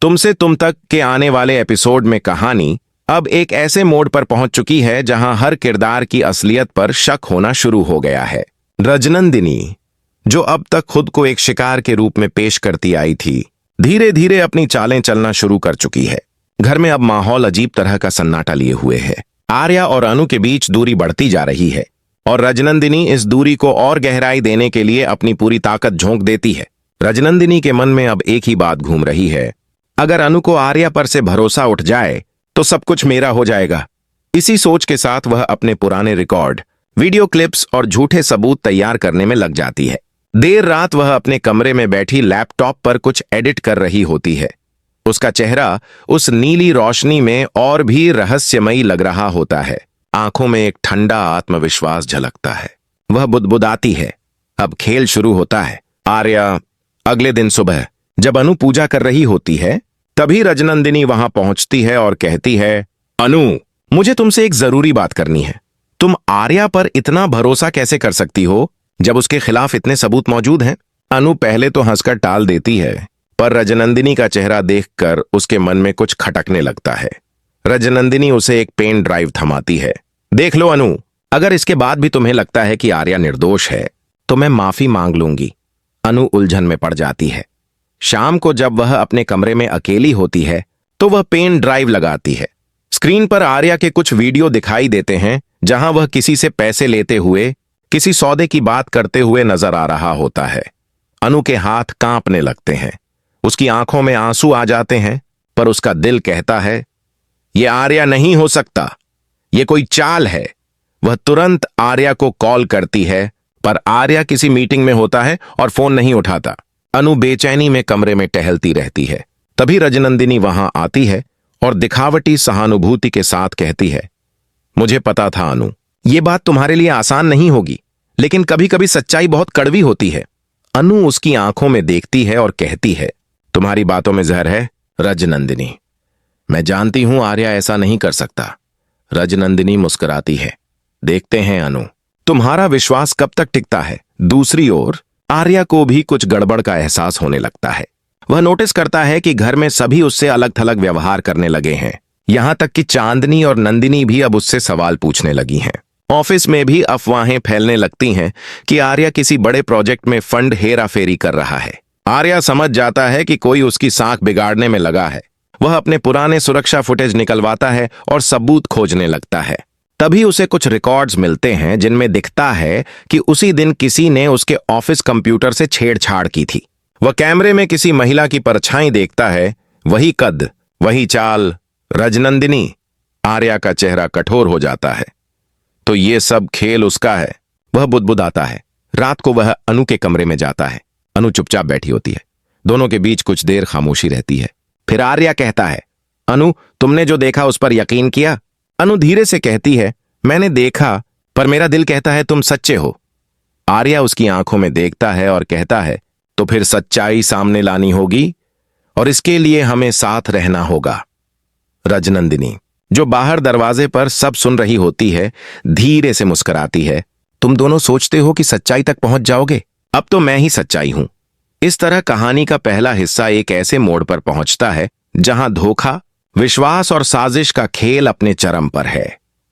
तुमसे तुम तक के आने वाले एपिसोड में कहानी अब एक ऐसे मोड़ पर पहुंच चुकी है जहां हर किरदार की असलियत पर शक होना शुरू हो गया है। रजनंदिनी, जो अब तक खुद को एक शिकार के रूप में पेश करती आई थी, धीरे धीरे अपनी चालें चलना शुरू कर चुकी है। घर में अब माहौल अजीब तरह का सन्नाटा लिए हुए है। आर्या और अनु के बीच दूरी बढ़ती जा रही है और रजनंदिनी इस दूरी को और गहराई देने के लिए अपनी पूरी ताकत झोंक देती है। रजनंदिनी के मन में अब एक ही बात घूम रही है, अगर अनु को आर्या पर से भरोसा उठ जाए तो सब कुछ मेरा हो जाएगा। इसी सोच के साथ वह अपने पुराने रिकॉर्ड, वीडियो क्लिप्स और झूठे सबूत तैयार करने में लग जाती है। देर रात वह अपने कमरे में बैठी लैपटॉप पर कुछ एडिट कर रही होती है। उसका चेहरा उस नीली रोशनी में और भी रहस्यमयी लग रहा होता है। आंखों में एक ठंडा आत्मविश्वास झलकता है। वह बुदबुदाती है, अब खेल शुरू होता है। आर्या। अगले दिन सुबह जब अनु पूजा कर रही होती है, तभी रजनंदिनी वहां पहुंचती है और कहती है, अनु, मुझे तुमसे एक जरूरी बात करनी है। तुम आर्या पर इतना भरोसा कैसे कर सकती हो जब उसके खिलाफ इतने सबूत मौजूद हैं? अनु पहले तो हंसकर टाल देती है, पर रजनंदिनी का चेहरा देखकर उसके मन में कुछ खटकने लगता है। रजनंदिनी उसे एक पेन ड्राइव थमाती है। देख लो अनु, अगर इसके बाद भी तुम्हें लगता है कि आर्या निर्दोष है तो मैं माफी मांग लूंगी। अनु उलझन में पड़ जाती है। शाम को जब वह अपने कमरे में अकेली होती है तो वह पेन ड्राइव लगाती है। स्क्रीन पर आर्या के कुछ वीडियो दिखाई देते हैं जहां वह किसी से पैसे लेते हुए, किसी सौदे की बात करते हुए नजर आ रहा होता है। अनु के हाथ कांपने लगते हैं, उसकी आंखों में आंसू आ जाते हैं, पर उसका दिल कहता है, यह आर्या नहीं हो सकता, यह कोई चाल है। वह तुरंत आर्या को कॉल करती है, पर आर्या किसी मीटिंग में होता है और फोन नहीं उठाता। अनु बेचैनी में कमरे में टहलती रहती है। तभी रजनंदिनी वहां आती है और दिखावटी सहानुभूति के साथ कहती है, मुझे पता था अनु, ये बात तुम्हारे लिए आसान नहीं होगी, लेकिन कभी कभी सच्चाई बहुत कड़वी होती है। अनु उसकी आंखों में देखती है और कहती है, तुम्हारी बातों में जहर है रजनंदिनी। मैं जानती हूं आर्या ऐसा नहीं कर सकता। रजनंदिनी मुस्कुराती है। देखते हैं अनु, तुम्हारा विश्वास कब तक टिकता है। दूसरी ओर आर्या को भी कुछ गड़बड़ का एहसास होने लगता है। वह नोटिस करता है कि घर में सभी उससे अलग थलग व्यवहार करने लगे हैं। यहां तक कि चांदनी और नंदिनी भी अब उससे सवाल पूछने लगी हैं। ऑफिस में भी अफवाहें फैलने लगती हैं कि आर्या किसी बड़े प्रोजेक्ट में फंड हेराफेरी कर रहा है। आर्या समझ जाता है कि कोई उसकी साख बिगाड़ने में लगा है। वह अपने पुराने सुरक्षा फुटेज निकलवाता है और सबूत खोजने लगता है। तभी उसे कुछ रिकॉर्ड्स मिलते हैं जिनमें दिखता है कि उसी दिन किसी ने उसके ऑफिस कंप्यूटर से छेड़छाड़ की थी। वह कैमरे में किसी महिला की परछाई देखता है, वही कद, वही चाल। रजनंदिनी। आर्या का चेहरा कठोर हो जाता है। तो ये सब खेल उसका है। वह बुदबुदाता है। रात को वह अनु के कमरे में जाता है। अनु चुपचाप बैठी होती है। दोनों के बीच कुछ देर खामोशी रहती है। फिर आर्या कहता है, अनु, तुमने जो देखा उस पर यकीन किया? अनु धीरे से कहती है, मैंने देखा, पर मेरा दिल कहता है तुम सच्चे हो। आर्या उसकी आंखों में देखता है और कहता है, तो फिर सच्चाई सामने लानी होगी और इसके लिए हमें साथ रहना होगा। रजनंदिनी, जो बाहर दरवाजे पर सब सुन रही होती है, धीरे से मुस्कुराती है। तुम दोनों सोचते हो कि सच्चाई तक पहुंच जाओगे? अब तो मैं ही सच्चाई हूं। इस तरह कहानी का पहला हिस्सा एक ऐसे मोड़ पर पहुंचता है जहां धोखा, विश्वास और साजिश का खेल अपने चरम पर है।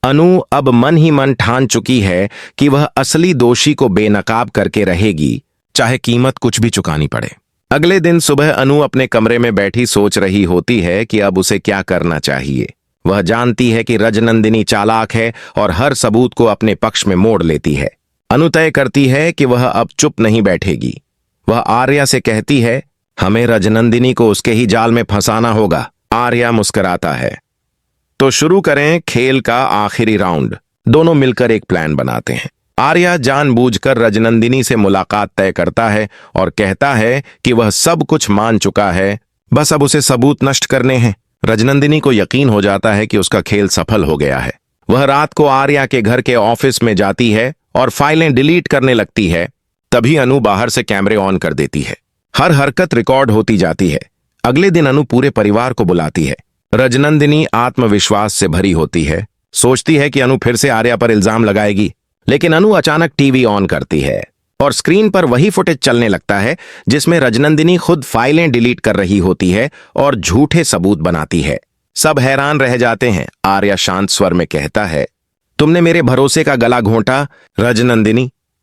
अनु अब मन ही मन ठान चुकी है कि वह असली दोषी को बेनकाब करके रहेगी, चाहे कीमत कुछ भी चुकानी पड़े। अगले दिन सुबह अनु अपने कमरे में बैठी सोच रही होती है कि अब उसे क्या करना चाहिए। वह जानती है कि रजनंदिनी चालाक है और हर सबूत को अपने पक्ष में मोड़ लेती है। अनु तय करती है कि वह अब चुप नहीं बैठेगी। वह आर्या से कहती है, हमें रजनंदिनी को उसके ही जाल में फंसाना होगा। आर्या मुस्कुराता है। तो शुरू करें खेल का आखिरी राउंड। दोनों मिलकर एक प्लान बनाते हैं। आर्या जानबूझकर रजनंदिनी से मुलाकात तय करता है और कहता है कि वह सब कुछ मान चुका है, बस अब उसे सबूत नष्ट करने हैं। रजनंदिनी को यकीन हो जाता है कि उसका खेल सफल हो गया है। वह रात को आर्या के घर के ऑफिस में जाती है और फाइलें डिलीट करने लगती है। तभी अनु बाहर से कैमरे ऑन कर देती है। हर हरकत रिकॉर्ड होती जाती है। अगले दिन अनु पूरे परिवार को बुलाती है। रजनंदिनी आत्मविश्वास से भरी होती है, सोचती है कि अनु फिर से आर्या पर इल्जाम लगाएगी, लेकिन अनु अचानक टीवी ऑन करती है। और स्क्रीन पर वही फुटेज चलने लगता है जिसमें रजनंदिनी खुद फाइलें डिलीट कर रही होती है और झूठे सबूत बनाती है। सब हैरान रह जाते हैं। आर्या शांत स्वर में कहता है, तुमने मेरे भरोसे का गला घोंटा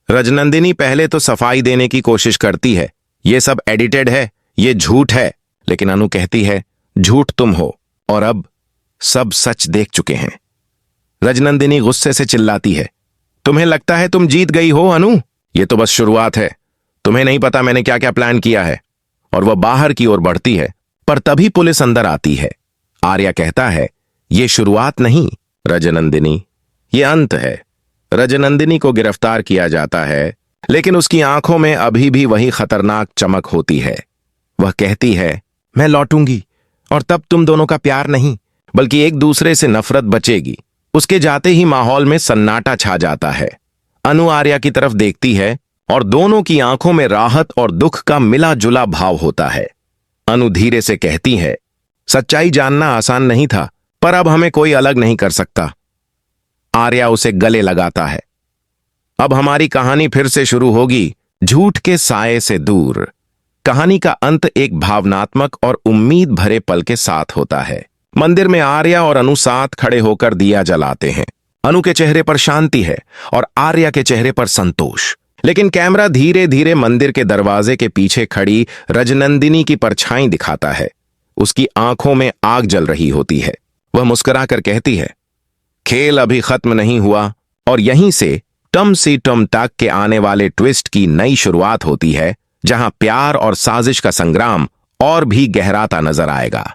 रजनंदिनी पहले तो सफाई देने की कोशिश करती है, ये सब एडिटेड है, ये झूठ है। लेकिन अनु कहती है, झूठ तुम हो और अब सब सच देख चुके हैं। रजनंदिनी गुस्से से चिल्लाती है, तुम्हें लगता है तुम जीत गई हो अनु? ये तो बस शुरुआत है, तुम्हें नहीं पता मैंने क्या क्या प्लान किया है। और वह बाहर की ओर बढ़ती है, पर तभी पुलिस अंदर आती है। आर्या कहता है, ये शुरुआत नहीं रजनंदिनी, ये अंत है। रजनंदिनी को गिरफ्तार किया जाता है, लेकिन उसकी आंखों में अभी भी वही खतरनाक चमक होती है। वह कहती है, मैं लौटूंगी और तब तुम दोनों का प्यार नहीं बल्कि एक दूसरे से नफरत बचेगी। उसके जाते ही माहौल में सन्नाटा छा जाता है। अनु आर्या की तरफ देखती है और दोनों की आंखों में राहत और दुख का मिला जुला भाव होता है। अनु धीरे से कहती है, सच्चाई जानना आसान नहीं था, पर अब हमें कोई अलग नहीं कर सकता। आर्या उसे गले लगाता है। अब हमारी कहानी फिर से शुरू होगी, झूठ के साए से दूर। कहानी का अंत एक भावनात्मक और उम्मीद भरे पल के साथ होता है। मंदिर में आर्या और अनु साथ खड़े होकर दिया जलाते हैं। अनु के चेहरे पर शांति है और आर्या के चेहरे पर संतोष। लेकिन कैमरा धीरे धीरे मंदिर के दरवाजे के पीछे खड़ी रजनंदिनी की परछाई दिखाता है। उसकी आंखों में आग जल रही होती है। वह मुस्कुराकर कहती है, खेल अभी खत्म नहीं हुआ और यहीं से टम सी टम टाक के आने वाले ट्विस्ट की नई शुरुआत होती है, जहां प्यार और साजिश का संग्राम और भी गहराता नजर आएगा।